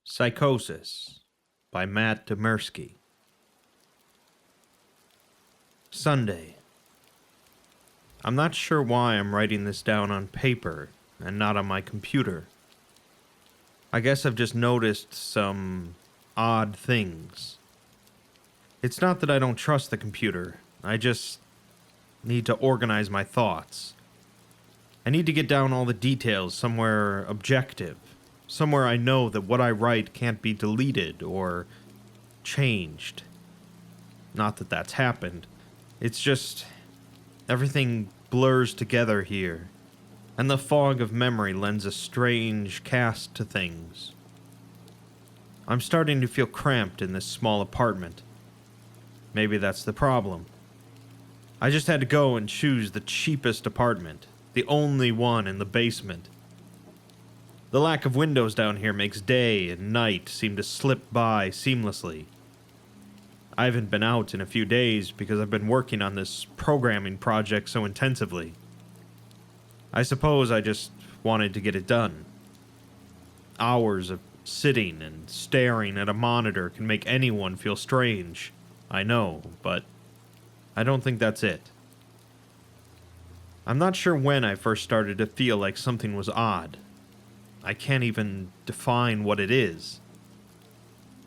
Psychosis by Dymerski. Sunday. I'm not sure why I'm writing this down on paper and not on my computer. I guess I've just noticed some odd things. It's not that I don't trust the computer, I just need to organize my thoughts. I need to get down all the details somewhere objective, somewhere I know that what I write can't be deleted or changed. Not that that's happened. It's just everything blurs together here, and the fog of memory lends a strange cast to things. I'm starting to feel cramped in this small apartment. Maybe that's the problem. I just had to go and choose the cheapest apartment, the only one in the basement. The lack of windows down here makes day and night seem to slip by seamlessly. I haven't been out in a few days because I've been working on this programming project so intensively. I suppose I just wanted to get it done. Hours of sitting and staring at a monitor can make anyone feel strange, I know, but I don't think that's it. I'm not sure when I first started to feel like something was odd. I can't even define what it is.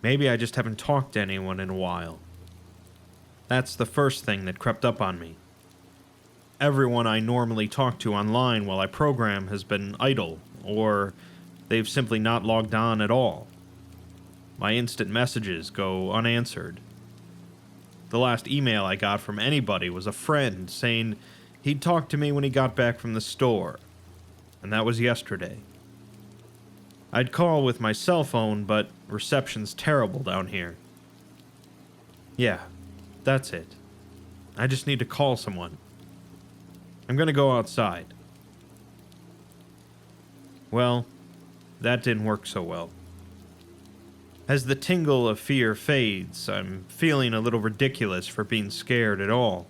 Maybe I just haven't talked to anyone in a while. That's the first thing that crept up on me. Everyone I normally talk to online while I program has been idle, or they've simply not logged on at all. My instant messages go unanswered. The last email I got from anybody was a friend saying he'd talk to me when he got back from the store, and that was yesterday. I'd call with my cell phone, but reception's terrible down here. Yeah, that's it. I just need to call someone. I'm gonna go outside. Well, that didn't work so well. As the tingle of fear fades, I'm feeling a little ridiculous for being scared at all.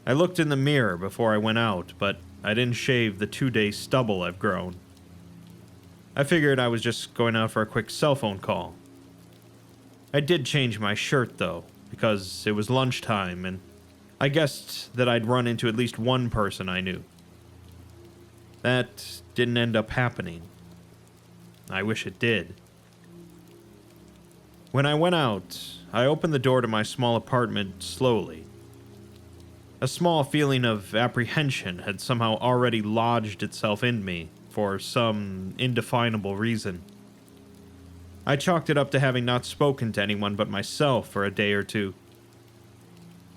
I looked in the mirror before I went out, but I didn't shave the 2-day stubble I've grown. I figured I was just going out for a quick cell phone call. I did change my shirt, though, because it was lunchtime, and I guessed that I'd run into at least one person I knew. That didn't end up happening. I wish it did. When I went out, I opened the door to my small apartment slowly. A small feeling of apprehension had somehow already lodged itself in me, for some indefinable reason. I chalked it up to having not spoken to anyone but myself for a day or two.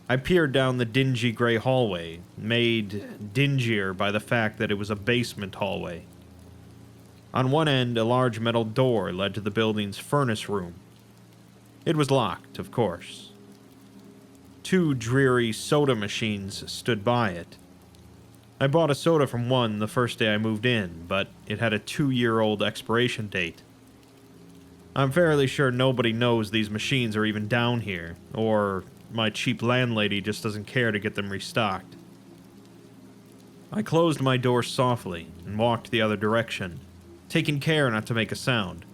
I peered down the dingy gray hallway, made dingier by the fact that it was a basement hallway. On one end, a large metal door led to the building's furnace room. It was locked, of course. 2 dreary soda machines stood by it. I bought a soda from one the first day I moved in, but it had a 2-year-old expiration date. I'm fairly sure nobody knows these machines are even down here, or my cheap landlady just doesn't care to get them restocked. I closed my door softly and walked the other direction, taking care not to make a sound.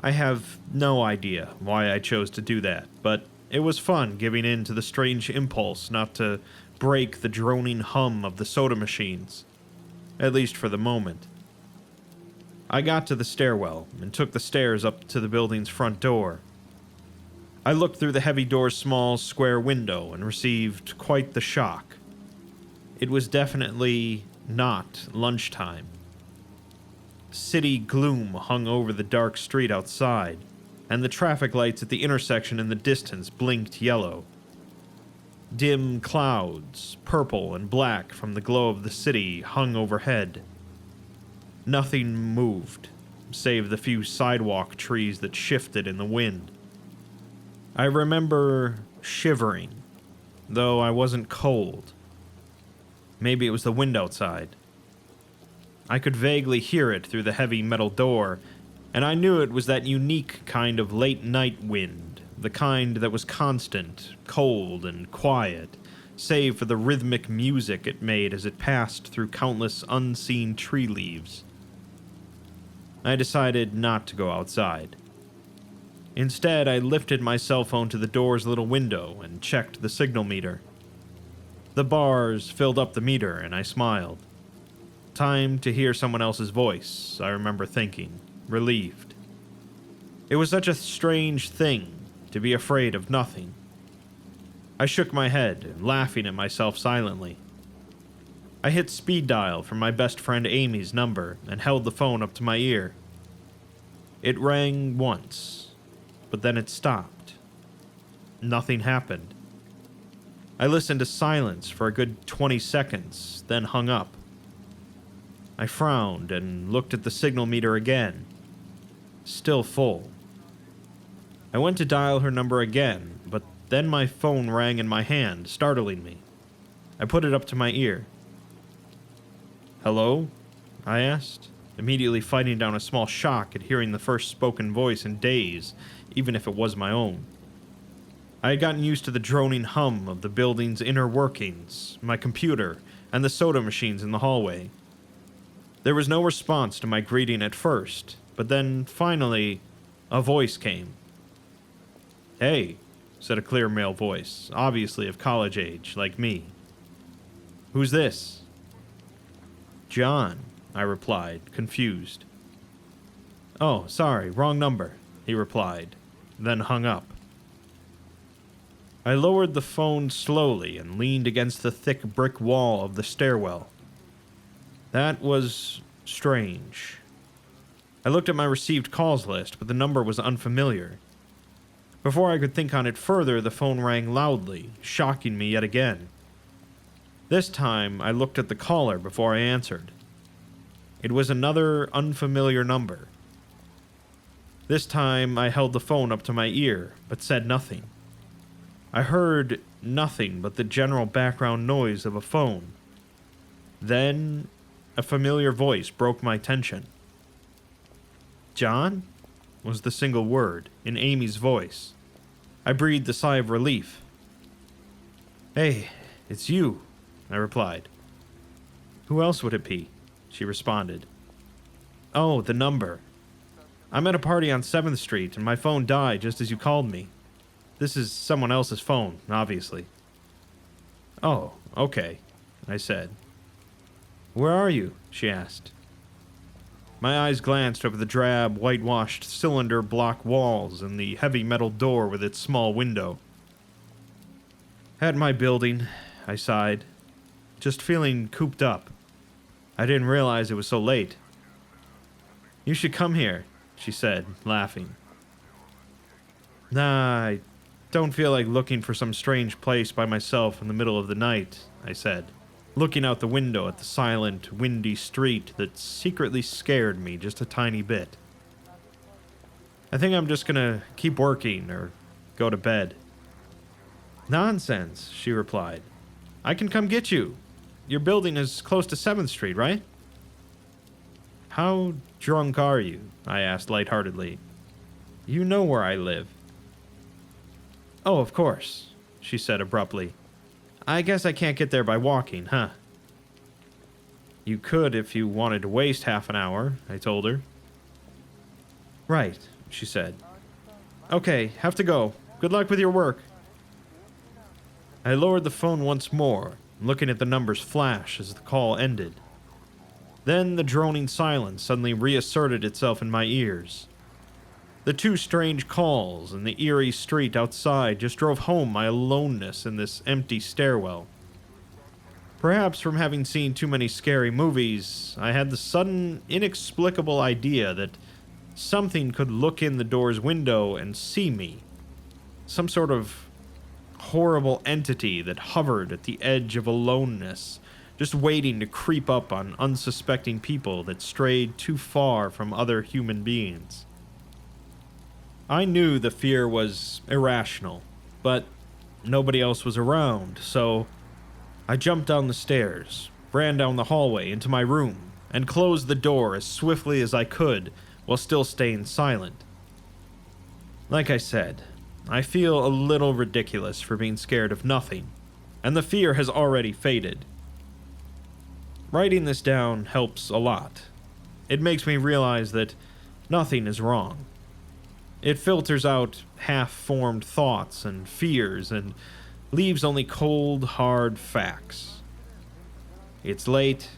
I have no idea why I chose to do that, but it was fun giving in to the strange impulse not to break the droning hum of the soda machines, at least for the moment. I got to the stairwell and took the stairs up to the building's front door. I looked through the heavy door's small square window and received quite the shock. It was definitely not lunchtime. City gloom hung over the dark street outside, and the traffic lights at the intersection in the distance blinked yellow. Dim clouds, purple and black from the glow of the city, hung overhead. Nothing moved, save the few sidewalk trees that shifted in the wind. I remember shivering, though I wasn't cold. Maybe it was the wind outside. I could vaguely hear it through the heavy metal door, and I knew it was that unique kind of late-night wind, the kind that was constant, cold, and quiet, save for the rhythmic music it made as it passed through countless unseen tree leaves. I decided not to go outside. Instead, I lifted my cell phone to the door's little window and checked the signal meter. The bars filled up the meter, and I smiled. Time to hear someone else's voice, I remember thinking, relieved. It was such a strange thing to be afraid of nothing. I shook my head, laughing at myself silently. I hit speed dial from my best friend Amy's number and held the phone up to my ear. It rang once, but then it stopped. Nothing happened. I listened to silence for a good 20 seconds, then hung up. I frowned and looked at the signal meter again. Still full. I went to dial her number again, but then my phone rang in my hand, startling me. I put it up to my ear. "Hello?" I asked, immediately fighting down a small shock at hearing the first spoken voice in days, even if it was my own. I had gotten used to the droning hum of the building's inner workings, my computer, and the soda machines in the hallway. There was no response to my greeting at first, but then, finally, a voice came. "Hey," said a clear male voice, obviously of college age, like me. "Who's this?" "John," I replied, confused. "Oh, sorry, wrong number," he replied, then hung up. I lowered the phone slowly and leaned against the thick brick wall of the stairwell. That was strange. I looked at my received calls list, but the number was unfamiliar. Before I could think on it further, the phone rang loudly, shocking me yet again. This time, I looked at the caller before I answered. It was another unfamiliar number. This time, I held the phone up to my ear, but said nothing. I heard nothing but the general background noise of a phone. Then, a familiar voice broke my tension. "John?" was the single word, in Amy's voice. I breathed a sigh of relief. "Hey, it's you," I replied. "Who else would it be?" she responded. "Oh, the number. I'm at a party on 7th Street, and my phone died just as you called me. This is someone else's phone, obviously." "Oh, okay," I said. "Where are you?" she asked. My eyes glanced over the drab, whitewashed cylinder block walls and the heavy metal door with its small window. "At my building," I sighed, just feeling cooped up. I didn't realize it was so late. "You should come here," she said, laughing. "Nah, I don't feel like looking for some strange place by myself in the middle of the night," I said, looking out the window at the silent, windy street that secretly scared me just a tiny bit. "I think I'm just gonna keep working or go to bed." "Nonsense," she replied. "I can come get you. Your building is close to 7th Street, right?" "How drunk are you?" I asked lightheartedly. "You know where I live." "Oh, of course," she said abruptly. "I guess I can't get there by walking, huh?" "You could if you wanted to waste half an hour," I told her. "Right," she said. "Okay, have to go. Good luck with your work." I lowered the phone once more, looking at the numbers flash as the call ended. Then the droning silence suddenly reasserted itself in my ears. The two strange calls and the eerie street outside just drove home my aloneness in this empty stairwell. Perhaps from having seen too many scary movies, I had the sudden, inexplicable idea that something could look in the door's window and see me. Some sort of horrible entity that hovered at the edge of aloneness, just waiting to creep up on unsuspecting people that strayed too far from other human beings. I knew the fear was irrational, but nobody else was around, so I jumped down the stairs, ran down the hallway into my room, and closed the door as swiftly as I could while still staying silent. Like I said, I feel a little ridiculous for being scared of nothing, and the fear has already faded. Writing this down helps a lot. It makes me realize that nothing is wrong. It filters out half-formed thoughts and fears and leaves only cold, hard facts. It's late,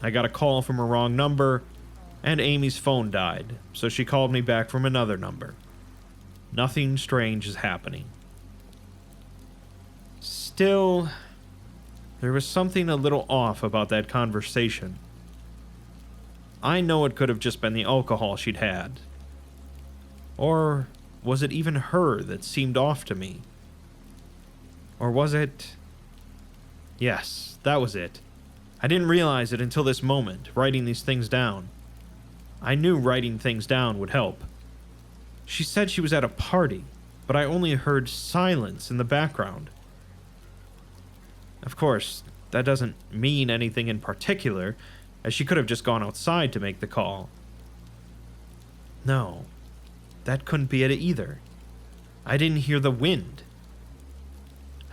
I got a call from a wrong number, and Amy's phone died, so she called me back from another number. Nothing strange is happening. Still, there was something a little off about that conversation. I know it could have just been the alcohol she'd had. Or was it even her that seemed off to me? Or was it... Yes, that was it. I didn't realize it until this moment, writing these things down. I knew writing things down would help. She said she was at a party, but I only heard silence in the background. Of course, that doesn't mean anything in particular, as she could have just gone outside to make the call. No, that couldn't be it either. I didn't hear the wind.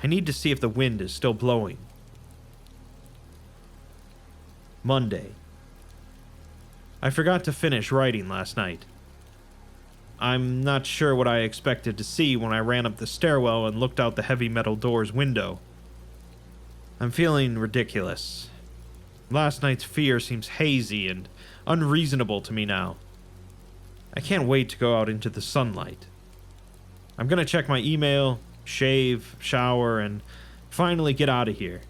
I need to see if the wind is still blowing. Monday. I forgot to finish writing last night. I'm not sure what I expected to see when I ran up the stairwell and looked out the heavy metal door's window. I'm feeling ridiculous. Last night's fear seems hazy and unreasonable to me now. I can't wait to go out into the sunlight. I'm gonna check my email, shave, shower, and finally get out of here.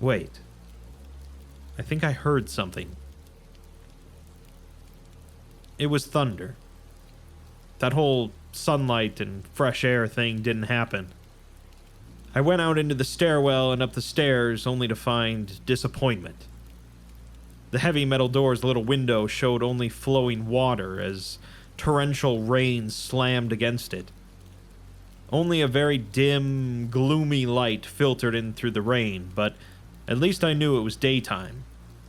Wait. I think I heard something. It was thunder. That whole sunlight and fresh air thing didn't happen. I went out into the stairwell and up the stairs only to find disappointment. The heavy metal door's little window showed only flowing water as torrential rain slammed against it. Only a very dim, gloomy light filtered in through the rain, but at least I knew it was daytime,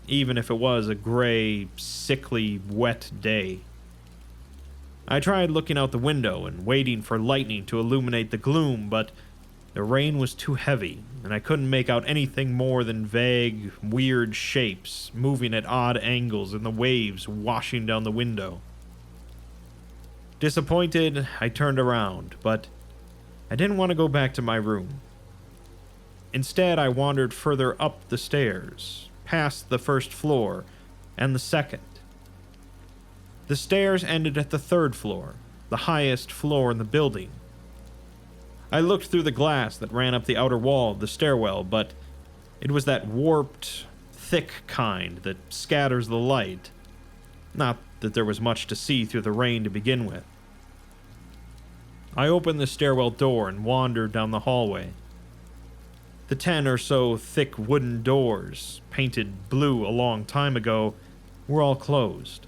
even if it was a gray, sickly, wet day. I tried looking out the window and waiting for lightning to illuminate the gloom, but the rain was too heavy, and I couldn't make out anything more than vague, weird shapes moving at odd angles in the waves washing down the window. Disappointed, I turned around, but I didn't want to go back to my room. Instead, I wandered further up the stairs, past the first floor, and the second. The stairs ended at the third floor, the highest floor in the building. I looked through the glass that ran up the outer wall of the stairwell, but it was that warped, thick kind that scatters the light. Not that there was much to see through the rain to begin with. I opened the stairwell door and wandered down the hallway. The 10 or so thick wooden doors, painted blue a long time ago, were all closed.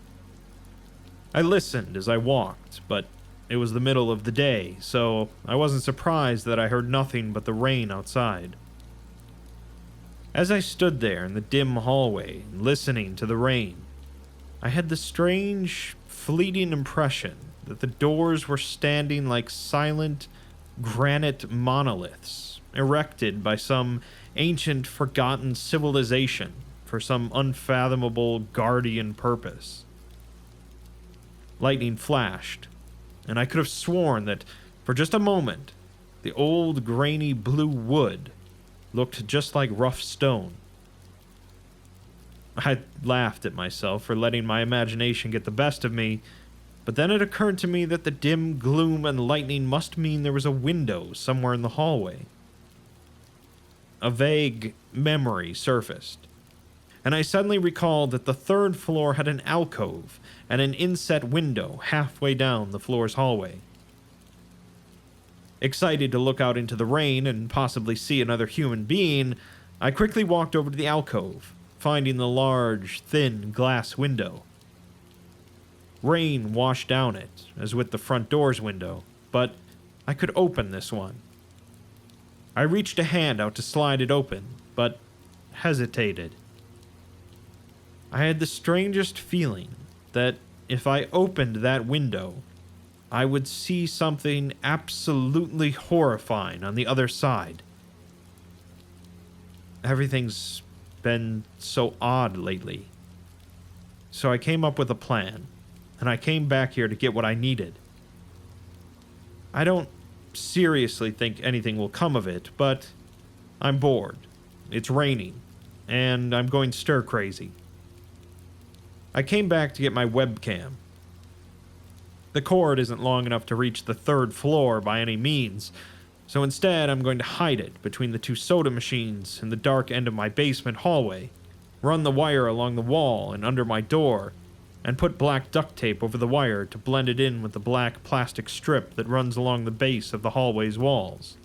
I listened as I walked, but it was the middle of the day, so I wasn't surprised that I heard nothing but the rain outside. As I stood there in the dim hallway, listening to the rain, I had the strange, fleeting impression that the doors were standing like silent, granite monoliths, erected by some ancient, forgotten civilization for some unfathomable guardian purpose. Lightning flashed, and I could have sworn that, for just a moment, the old grainy blue wood looked just like rough stone. I laughed at myself for letting my imagination get the best of me, but then it occurred to me that the dim gloom and lightning must mean there was a window somewhere in the hallway. A vague memory surfaced, and I suddenly recalled that the third floor had an alcove and an inset window halfway down the floor's hallway. Excited to look out into the rain and possibly see another human being, I quickly walked over to the alcove, finding the large, thin glass window. Rain washed down it, as with the front door's window, but I could open this one. I reached a hand out to slide it open, but hesitated. I had the strangest feeling that if I opened that window, I would see something absolutely horrifying on the other side. Everything's been so odd lately. So I came up with a plan and I came back here to get what I needed. I don't seriously think anything will come of it, but I'm bored. It's raining, and I'm going stir crazy. I came back to get my webcam. The cord isn't long enough to reach the 3rd floor by any means, so instead I'm going to hide it between the 2 soda machines in the dark end of my basement hallway, run the wire along the wall and under my door, and put black duct tape over the wire to blend it in with the black plastic strip that runs along the base of the hallway's walls.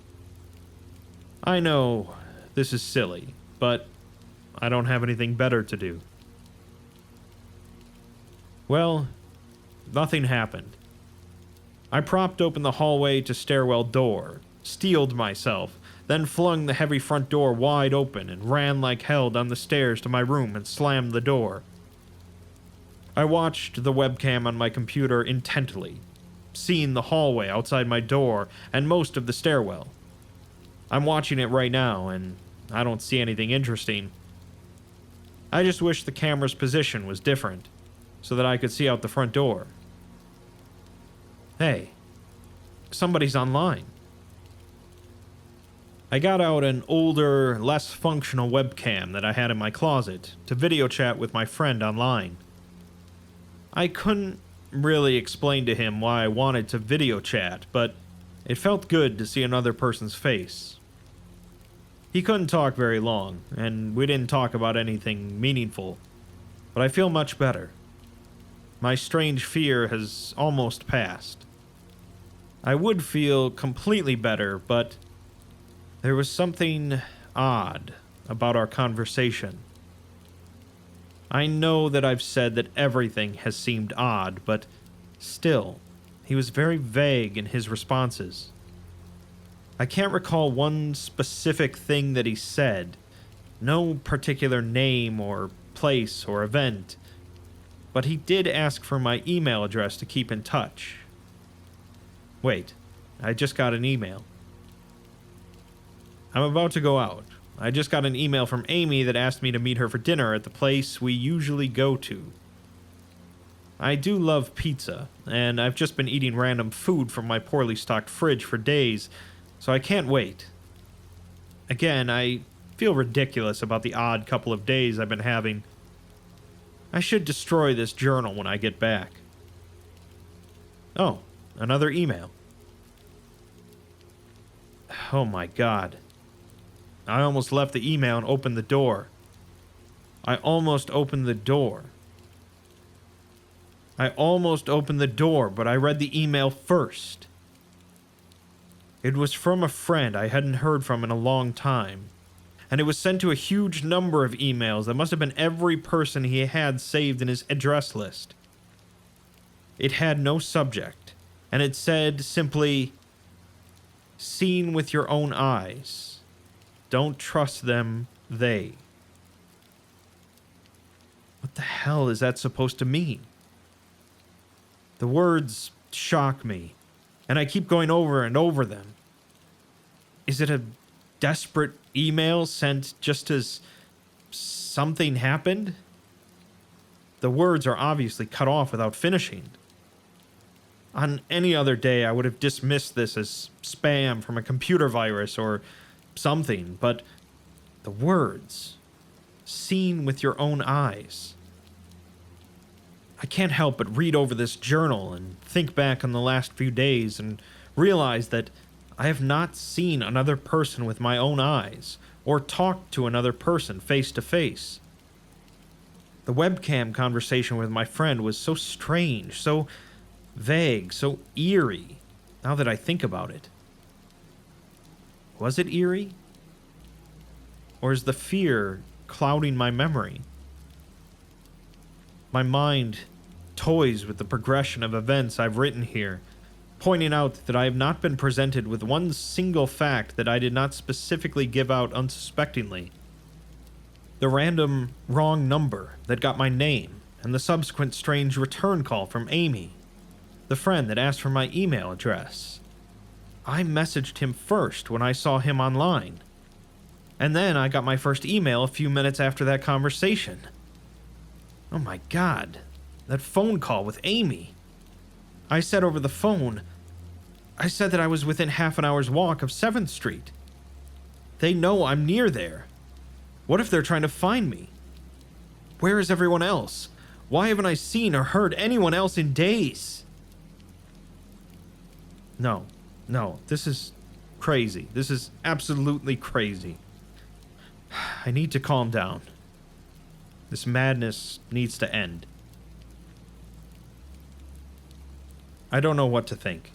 I know this is silly, but I don't have anything better to do. Well, nothing happened. I propped open the hallway to stairwell door, steeled myself, then flung the heavy front door wide open and ran like hell down the stairs to my room and slammed the door. I watched the webcam on my computer intently, seeing the hallway outside my door and most of the stairwell. I'm watching it right now, and I don't see anything interesting. I just wish the camera's position was different, so that I could see out the front door. Hey, somebody's online. I got out an older, less functional webcam that I had in my closet to video chat with my friend online. I couldn't really explain to him why I wanted to video chat, but it felt good to see another person's face. He couldn't talk very long, and we didn't talk about anything meaningful, but I feel much better. My strange fear has almost passed. I would feel completely better, but there was something odd about our conversation. I know that I've said that everything has seemed odd, but still, he was very vague in his responses. I can't recall one specific thing that he said, no particular name or place or event, but he did ask for my email address to keep in touch. Wait, I just got an email. I'm about to go out. I just got an email from Amy that asked me to meet her for dinner at the place we usually go to. I do love pizza, and I've just been eating random food from my poorly stocked fridge for days, so I can't wait. Again, I feel ridiculous about the odd couple of days I've been having. I should destroy this journal when I get back. Oh, another email. Oh my God. I almost left the email and opened the door. I almost opened the door, but I read the email first. It was from a friend I hadn't heard from in a long time, and it was sent to a huge number of emails that must have been every person he had saved in his address list. It had no subject, and it said simply, "Seen with your own eyes. Don't trust them, they." What the hell is that supposed to mean? The words shock me, and I keep going over and over them. Is it a desperate email sent just as something happened? The words are obviously cut off without finishing. On any other day, I would have dismissed this as spam from a computer virus or something, but the words, "seen with your own eyes." I can't help but read over this journal and think back on the last few days and realize that I have not seen another person with my own eyes or talked to another person face to face. The webcam conversation with my friend was so strange, so vague, so eerie, now that I think about it. Was it eerie? Or is the fear clouding my memory? My mind toys with the progression of events I've written here, pointing out that I have not been presented with one single fact that I did not specifically give out unsuspectingly. The random wrong number that got my name, and the subsequent strange return call from Amy, the friend that asked for my email address. I messaged him first when I saw him online, and then I got my first email a few minutes after that conversation. Oh my God, That phone call with Amy. I said over the phone, I said that I was within half an hour's walk of 7th Street. They know I'm near there. What if they're trying to find me? Where is everyone else? Why haven't I seen or heard anyone else in days? No, this is crazy. This is absolutely crazy. I need to calm down. This madness needs to end. I don't know what to think.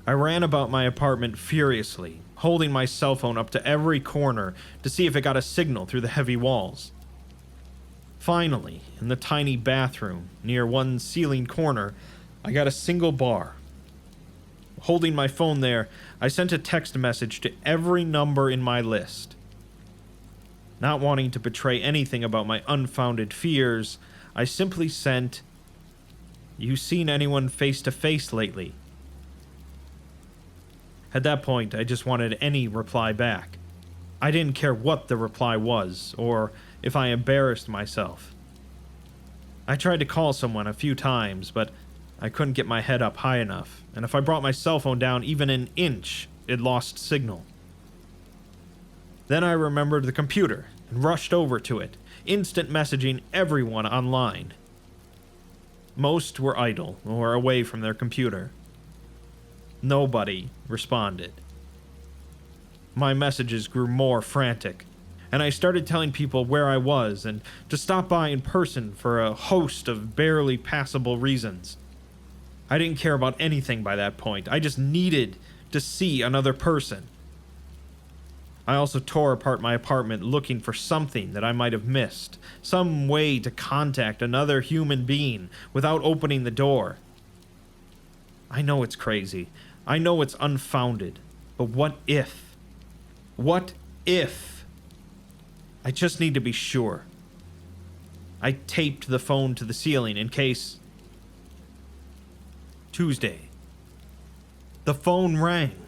I ran about my apartment furiously, holding my cell phone up to every corner to see if it got a signal through the heavy walls. Finally, in the tiny bathroom, near one ceiling corner, I got a single bar. Holding my phone there, I sent a text message to every number in my list. Not wanting to betray anything about my unfounded fears, I simply sent, "You seen anyone face to face lately?" At that point, I just wanted any reply back. I didn't care what the reply was, or if I embarrassed myself. I tried to call someone a few times, but I couldn't get my head up high enough, and if I brought my cell phone down even an inch, it lost signal. Then I remembered the computer and rushed over to it, instant messaging everyone online. Most were idle or away from their computer. Nobody responded. My messages grew more frantic, and I started telling people where I was and to stop by in person for a host of barely passable reasons. I didn't care about anything by that point. I just needed to see another person. I also tore apart my apartment looking for something that I might have missed, some way to contact another human being without opening the door. I know it's crazy. I know it's unfounded. But what if? What if? I just need to be sure. I taped the phone to the ceiling in case. Tuesday. The phone rang.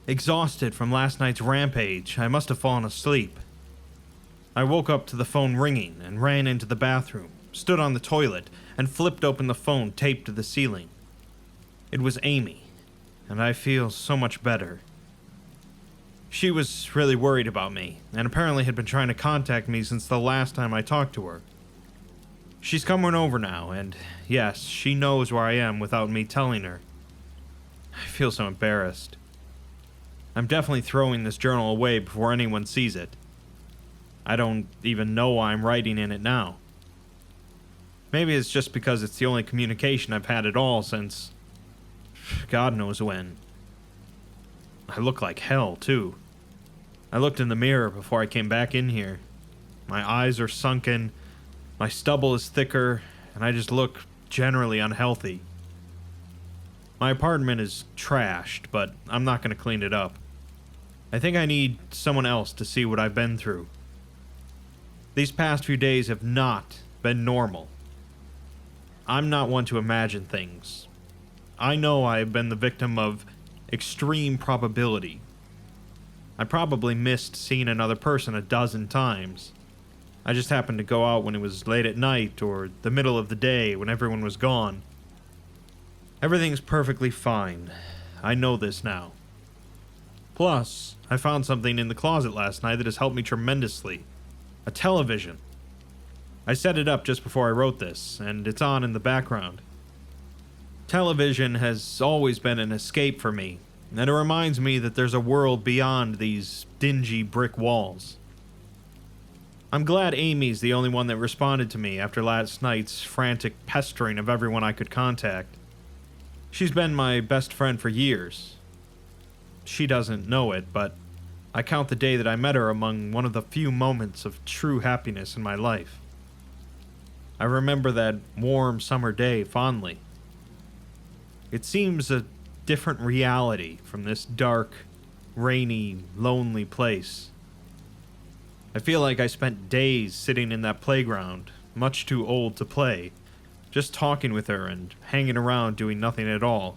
Exhausted from last night's rampage, I must have fallen asleep. I woke up to the phone ringing and ran into the bathroom, stood on the toilet, and flipped open the phone taped to the ceiling. It was Amy, and I feel so much better. She was really worried about me, and apparently had been trying to contact me since the last time I talked to her. She's coming over now, and yes, she knows where I am without me telling her. I feel so embarrassed. I'm definitely throwing this journal away before anyone sees it. I don't even know why I'm writing in it now. Maybe it's just because it's the only communication I've had at all since God knows when. I look like hell, too. I looked in the mirror before I came back in here. My eyes are sunken, my stubble is thicker, and I just look generally unhealthy. My apartment is trashed, but I'm not going to clean it up. I think I need someone else to see what I've been through. These past few days have not been normal. I'm not one to imagine things. I know I have been the victim of extreme probability. I probably missed seeing another person a dozen times. I just happened to go out when it was late at night or the middle of the day when everyone was gone. Everything's perfectly fine. I know this now. Plus, I found something in the closet last night that has helped me tremendously. A television. I set it up just before I wrote this, and it's on in the background. Television has always been an escape for me, and it reminds me that there's a world beyond these dingy brick walls. I'm glad Amy's the only one that responded to me after last night's frantic pestering of everyone I could contact. She's been my best friend for years. She doesn't know it, but I count the day that I met her among one of the few moments of true happiness in my life. I remember that warm summer day fondly. It seems a different reality from this dark, rainy, lonely place. I feel like I spent days sitting in that playground, much too old to play, just talking with her and hanging around doing nothing at all.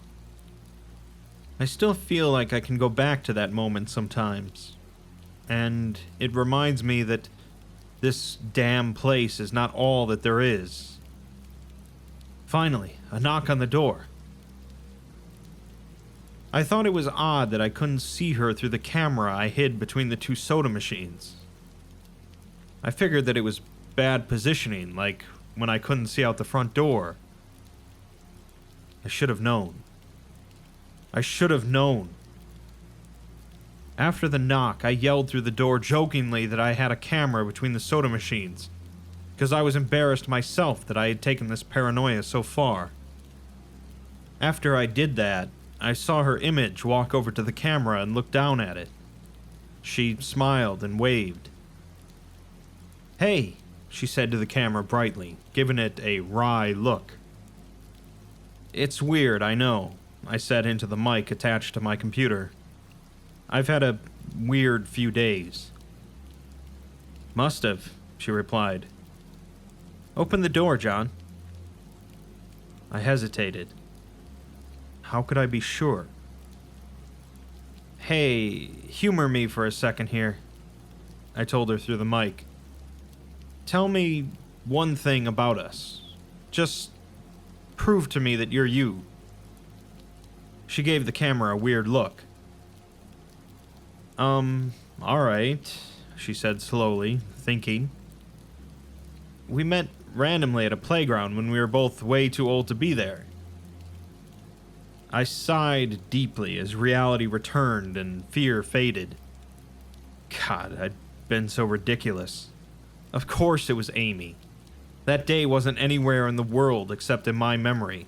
I still feel like I can go back to that moment sometimes, and it reminds me that this damn place is not all that there is. Finally, a knock on the door. I thought it was odd that I couldn't see her through the camera I hid between the two soda machines. I figured that it was bad positioning, like when I couldn't see out the front door. I should have known. I should have known. After the knock, I yelled through the door jokingly that I had a camera between the soda machines, because I was embarrassed myself that I had taken this paranoia so far. After I did that, I saw her image walk over to the camera and look down at it. She smiled and waved. "Hey," she said to the camera brightly, giving it a wry look. "It's weird, I know," I said into the mic attached to my computer. "I've had a weird few days." "Must have," she replied. "Open the door, John." I hesitated. How could I be sure? "Hey, humor me for a second here," I told her through the mic. "Tell me one thing about us. Just prove to me that you're you." She gave the camera a weird look. Alright," she said slowly, thinking. "We met randomly at a playground when we were both way too old to be there." I sighed deeply as reality returned and fear faded. God, I'd been so ridiculous. Of course it was Amy. That day wasn't anywhere in the world except in my memory.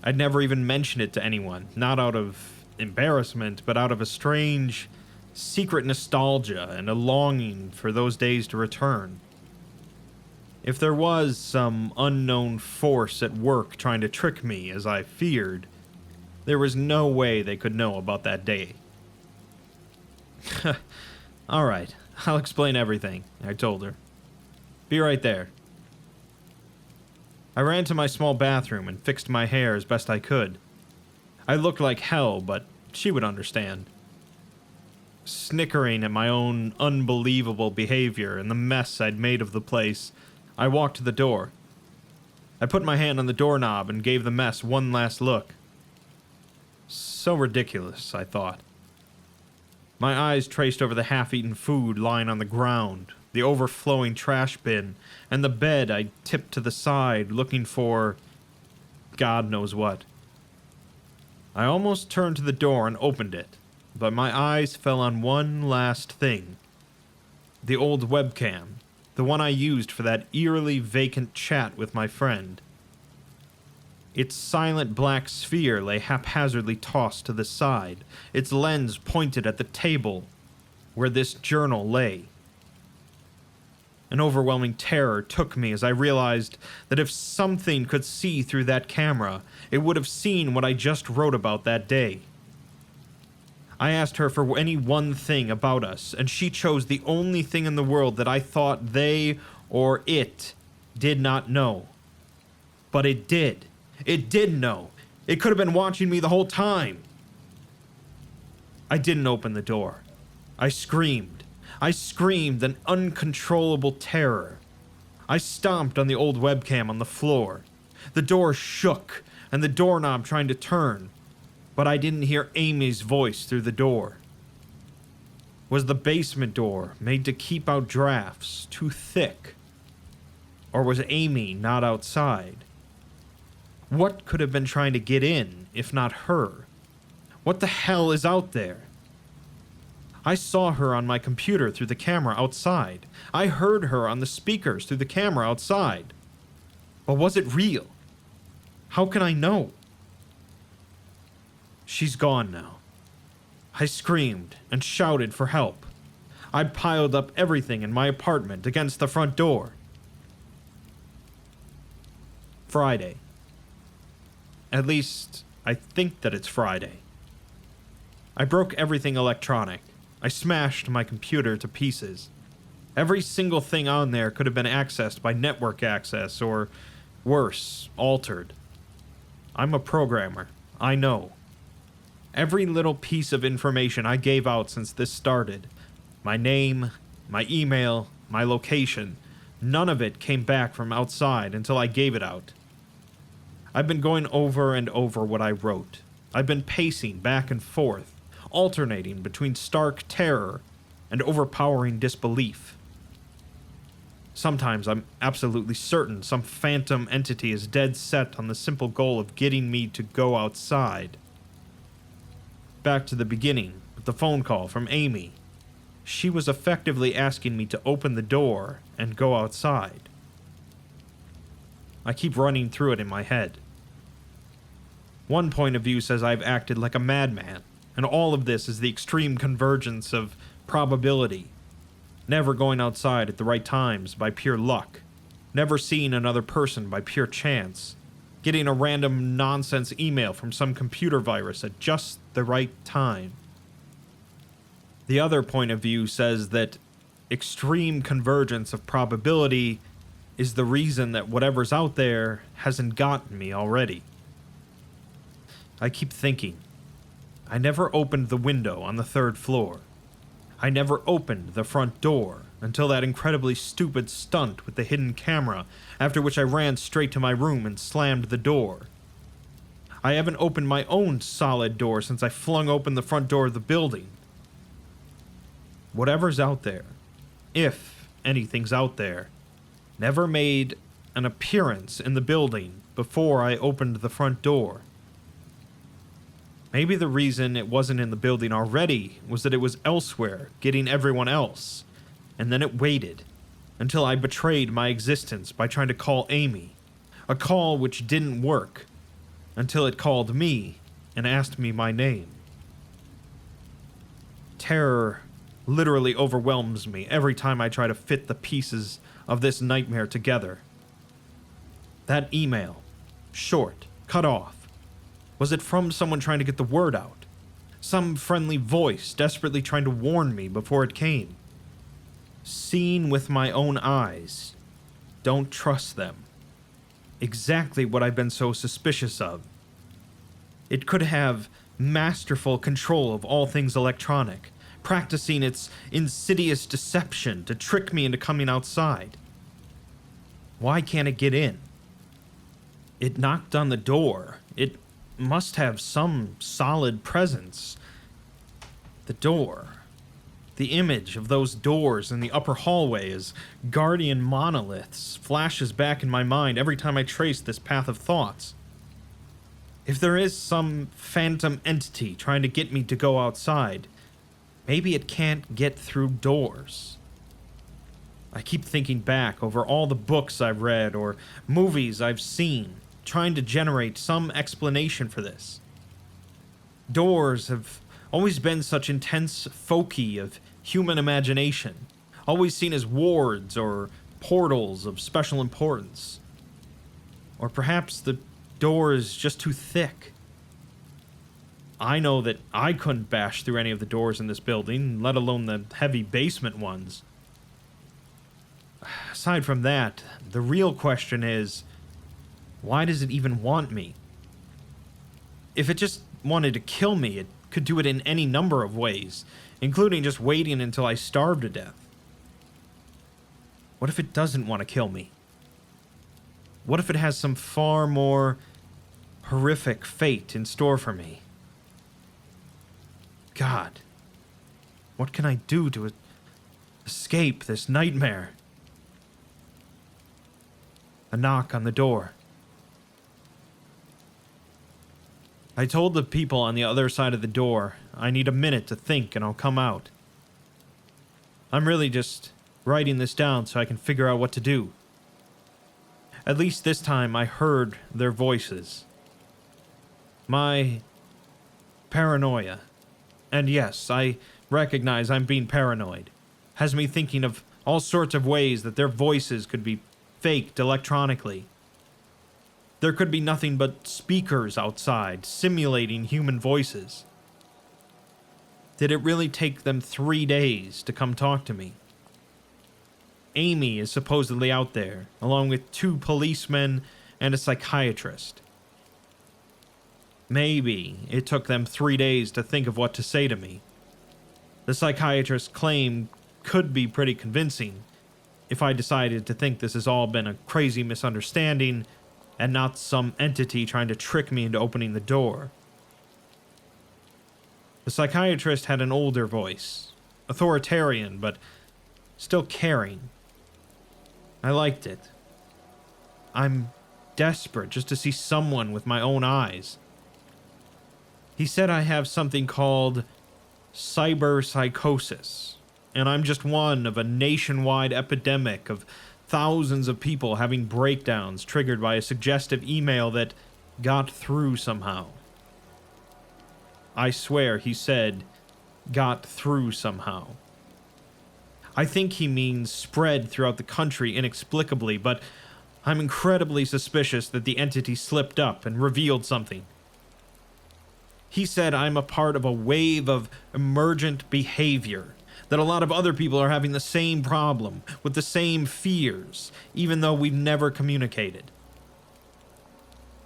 I'd never even mentioned it to anyone, not out of embarrassment, but out of a strange, secret nostalgia and a longing for those days to return. If there was some unknown force at work trying to trick me, as I feared, there was no way they could know about that day. "Alright, I'll explain everything," I told her. "Be right there." I ran to my small bathroom and fixed my hair as best I could. I looked like hell, but she would understand. Snickering at my own unbelievable behavior and the mess I'd made of the place, I walked to the door. I put my hand on the doorknob and gave the mess one last look. So ridiculous, I thought. My eyes traced over the half-eaten food lying on the ground, the overflowing trash bin, and the bed I tipped to the side, looking for God knows what. I almost turned to the door and opened it, but my eyes fell on one last thing. The old webcam, the one I used for that eerily vacant chat with my friend. Its silent black sphere lay haphazardly tossed to the side, its lens pointed at the table where this journal lay. An overwhelming terror took me as I realized that if something could see through that camera, it would have seen what I just wrote about that day. I asked her for any one thing about us, and she chose the only thing in the world that I thought they or it did not know. But it did. It did know. It could have been watching me the whole time. I didn't open the door. I screamed. I screamed in uncontrollable terror. I stomped on the old webcam on the floor. The door shook, and the doorknob trying to turn, but I didn't hear Amy's voice through the door. Was the basement door made to keep out drafts too thick? Or was Amy not outside? What could have been trying to get in, if not her? What the hell is out there? I saw her on my computer through the camera outside. I heard her on the speakers through the camera outside. But was it real? How can I know? She's gone now. I screamed and shouted for help. I piled up everything in my apartment against the front door. Friday. At least, I think that it's Friday. I broke everything electronic. I smashed my computer to pieces. Every single thing on there could have been accessed by network access or, worse, altered. I'm a programmer. I know. Every little piece of information I gave out since this started, my name, my email, my location, none of it came back from outside until I gave it out. I've been going over and over what I wrote. I've been pacing back and forth, alternating between stark terror and overpowering disbelief. Sometimes I'm absolutely certain some phantom entity is dead set on the simple goal of getting me to go outside. Back to the beginning, with the phone call from Amy. She was effectively asking me to open the door and go outside. I keep running through it in my head. One point of view says I've acted like a madman, and all of this is the extreme convergence of probability. Never going outside at the right times by pure luck. Never seeing another person by pure chance. Getting a random nonsense email from some computer virus at just the right time. The other point of view says that extreme convergence of probability is the reason that whatever's out there hasn't gotten me already. I keep thinking, I never opened the window on the 3rd floor. I never opened the front door until that incredibly stupid stunt with the hidden camera, after which I ran straight to my room and slammed the door. I haven't opened my own solid door since I flung open the front door of the building. Whatever's out there, if anything's out there, never made an appearance in the building before I opened the front door. Maybe the reason it wasn't in the building already was that it was elsewhere, getting everyone else, and then it waited until I betrayed my existence by trying to call Amy, a call which didn't work, until it called me and asked me my name. Terror literally overwhelms me every time I try to fit the pieces of this nightmare together. That email, short, cut off. Was it from someone trying to get the word out? Some friendly voice desperately trying to warn me before it came? Seen with my own eyes. Don't trust them. Exactly what I've been so suspicious of. It could have masterful control of all things electronic, practicing its insidious deception to trick me into coming outside. Why can't it get in? It knocked on the door. It must have some solid presence. The door. The image of those doors in the upper hallway as guardian monoliths flashes back in my mind every time I trace this path of thoughts. If there is some phantom entity trying to get me to go outside, maybe it can't get through doors. I keep thinking back over all the books I've read or movies I've seen, trying to generate some explanation for this. Doors have always been such intense foci of human imagination, always seen as wards or portals of special importance. Or perhaps the door is just too thick. I know that I couldn't bash through any of the doors in this building, let alone the heavy basement ones. Aside from that, the real question is, why does it even want me? If it just wanted to kill me, it could do it in any number of ways, including just waiting until I starve to death. What if it doesn't want to kill me? What if it has some far more horrific fate in store for me? God, what can I do to escape this nightmare? A knock on the door. I told the people on the other side of the door I need a minute to think and I'll come out. I'm really just writing this down so I can figure out what to do. At least this time I heard their voices. My paranoia, and yes, I recognize I'm being paranoid, has me thinking of all sorts of ways that their voices could be faked electronically. There could be nothing but speakers outside, simulating human voices. Did it really take them 3 days to come talk to me? Amy is supposedly out there, along with 2 policemen and a psychiatrist. Maybe it took them 3 days to think of what to say to me. The psychiatrist's claim could be pretty convincing if I decided to think this has all been a crazy misunderstanding and not some entity trying to trick me into opening the door. The psychiatrist had an older voice, authoritarian, but still caring. I liked it. I'm desperate just to see someone with my own eyes. He said I have something called Psychosis, and I'm just one of a nationwide epidemic of thousands of people having breakdowns triggered by a suggestive email that got through somehow. I swear he said, got through somehow. I think he means spread throughout the country inexplicably, but I'm incredibly suspicious that the entity slipped up and revealed something. He said I'm a part of a wave of emergent behavior, that a lot of other people are having the same problem, with the same fears, even though we've never communicated.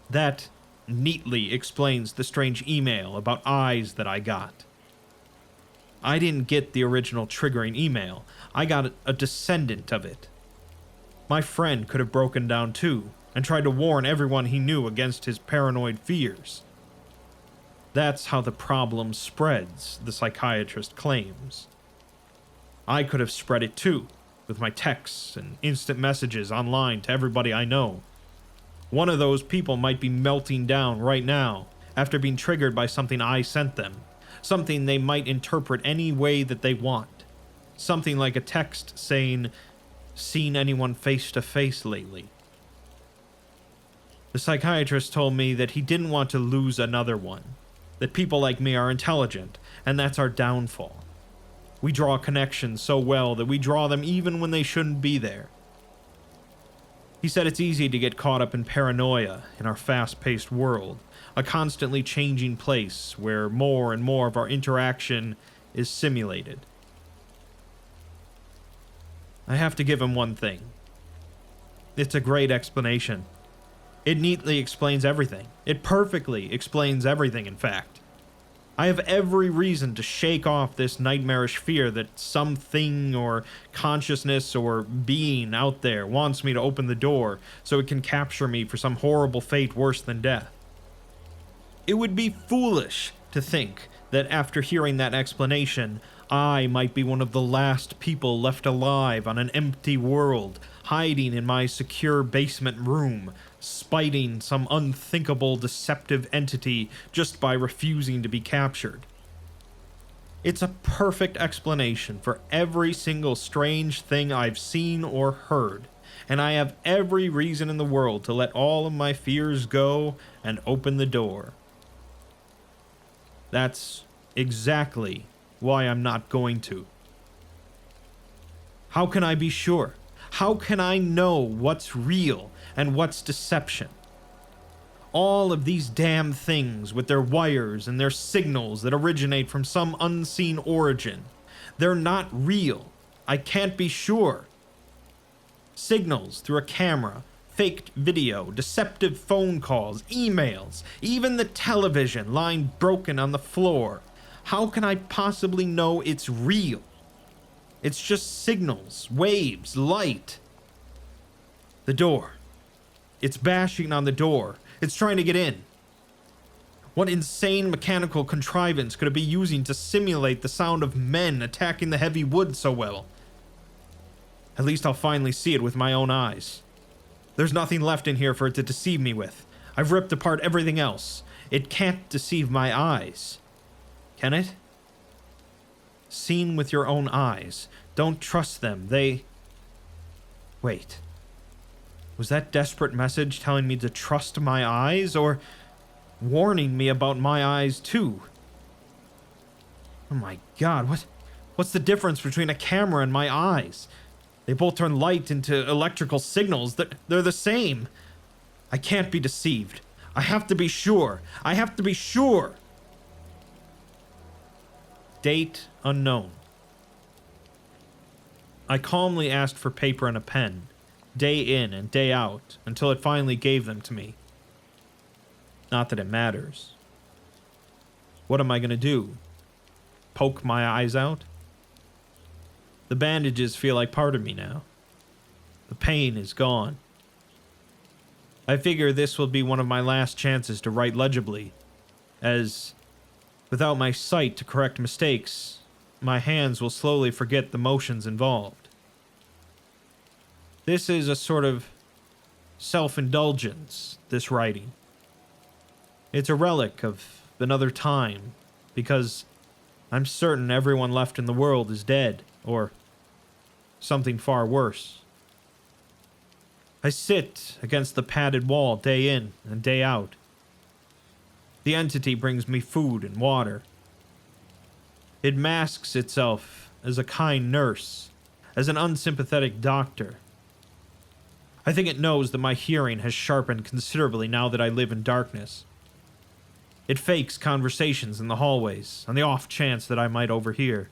That neatly explains the strange email about eyes that I got. I didn't get the original triggering email. I got a descendant of it. My friend could have broken down too, and tried to warn everyone he knew against his paranoid fears. That's how the problem spreads, the psychiatrist claims. I could have spread it too, with my texts and instant messages online to everybody I know. One of those people might be melting down right now, after being triggered by something I sent them. Something they might interpret any way that they want. Something like a text saying, "Seen anyone face to face lately?" The psychiatrist told me that he didn't want to lose another one. That people like me are intelligent, and that's our downfall. We draw connections so well that we draw them even when they shouldn't be there. He said it's easy to get caught up in paranoia in our fast-paced world, a constantly changing place where more and more of our interaction is simulated. I have to give him one thing. It's a great explanation. It neatly explains everything. It perfectly explains everything, in fact. I have every reason to shake off this nightmarish fear that something or consciousness or being out there wants me to open the door so it can capture me for some horrible fate worse than death. It would be foolish to think that after hearing that explanation, I might be one of the last people left alive on an empty world, hiding in my secure basement room, spiting some unthinkable deceptive entity just by refusing to be captured. It's a perfect explanation for every single strange thing I've seen or heard, and I have every reason in the world to let all of my fears go and open the door. That's exactly why I'm not going to. How can I be sure? How can I know what's real and what's deception? All of these damn things with their wires and their signals that originate from some unseen origin, they're not real. I can't be sure. Signals through a camera, faked video, deceptive phone calls, emails, even the television lying broken on the floor. How can I possibly know it's real? It's just signals, waves, light. The door. It's bashing on the door. It's trying to get in. What insane mechanical contrivance could it be using to simulate the sound of men attacking the heavy wood so well? At least I'll finally see it with my own eyes. There's nothing left in here for it to deceive me with. I've ripped apart everything else. It can't deceive my eyes. Can it? Seen with your own eyes. Don't trust them. Wait. Was that desperate message telling me to trust my eyes, or warning me about my eyes too? Oh my god, what's the difference between a camera and my eyes? They both turn light into electrical signals. They're the same. I can't be deceived. I have to be sure. I have to be sure. Date unknown. I calmly asked for paper and a pen, day in and day out, until it finally gave them to me. Not that it matters. What am I going to do? Poke my eyes out? The bandages feel like part of me now. The pain is gone. I figure this will be one of my last chances to write legibly, as, without my sight to correct mistakes, my hands will slowly forget the motions involved. This is a sort of self-indulgence, this writing. It's a relic of another time, because I'm certain everyone left in the world is dead, or something far worse. I sit against the padded wall day in and day out. The entity brings me food and water. It masks itself as a kind nurse, as an unsympathetic doctor. I think it knows that my hearing has sharpened considerably now that I live in darkness. It fakes conversations in the hallways, on the off chance that I might overhear.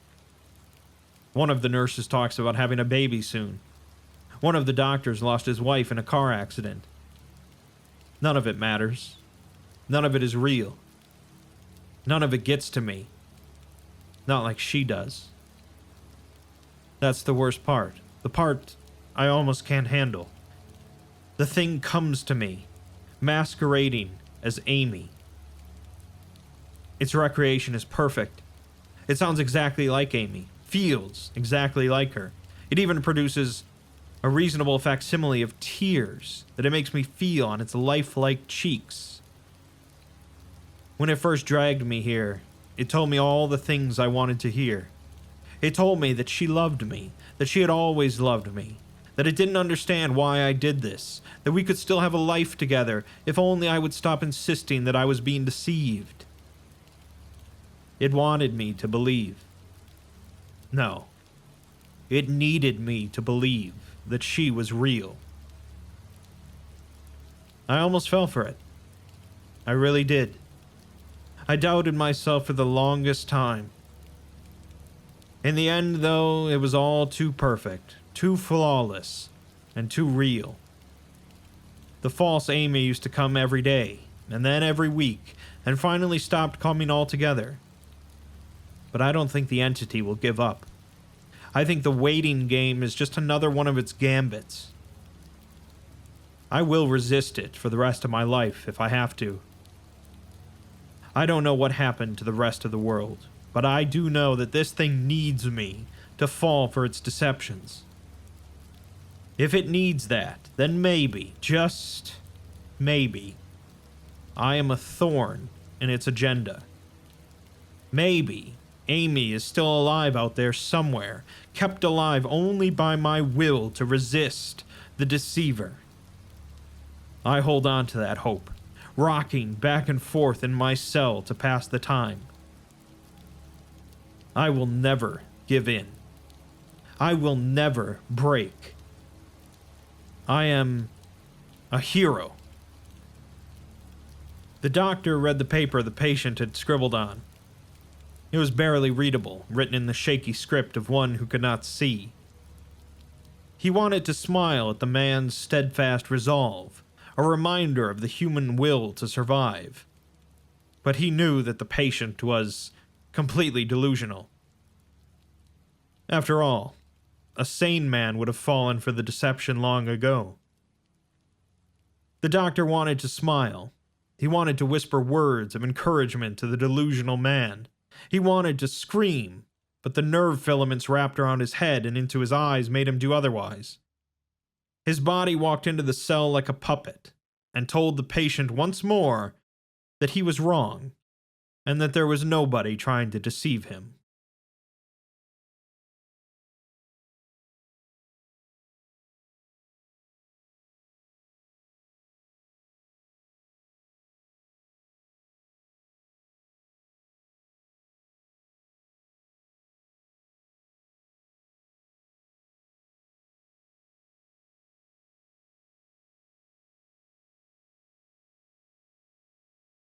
One of the nurses talks about having a baby soon. One of the doctors lost his wife in a car accident. None of it matters. None of it is real. None of it gets to me. Not like she does. That's the worst part. The part I almost can't handle. The thing comes to me, masquerading as Amy. Its recreation is perfect. It sounds exactly like Amy, feels exactly like her. It even produces a reasonable facsimile of tears that it makes me feel on its lifelike cheeks. When it first dragged me here, it told me all the things I wanted to hear. It told me that she loved me, that she had always loved me, that it didn't understand why I did this, that we could still have a life together if only I would stop insisting that I was being deceived. It wanted me to believe. No. It needed me to believe that she was real. I almost fell for it. I really did. I doubted myself for the longest time. In the end, though, it was all too perfect, too flawless, and too real. The false Amy used to come every day, and then every week, and finally stopped coming altogether. But I don't think the entity will give up. I think the waiting game is just another one of its gambits. I will resist it for the rest of my life if I have to. I don't know what happened to the rest of the world, but I do know that this thing needs me to fall for its deceptions. If it needs that, then maybe, just maybe, I am a thorn in its agenda. Maybe Amy is still alive out there somewhere, kept alive only by my will to resist the deceiver. I hold on to that hope, rocking back and forth in my cell to pass the time. I will never give in. I will never break. I am a hero. The doctor read the paper the patient had scribbled on. It was barely readable, written in the shaky script of one who could not see. He wanted to smile at the man's steadfast resolve, a reminder of the human will to survive. But he knew that the patient was completely delusional. After all, a sane man would have fallen for the deception long ago. The doctor wanted to smile. He wanted to whisper words of encouragement to the delusional man. He wanted to scream, but the nerve filaments wrapped around his head and into his eyes made him do otherwise. His body walked into the cell like a puppet, and told the patient once more that he was wrong, and that there was nobody trying to deceive him.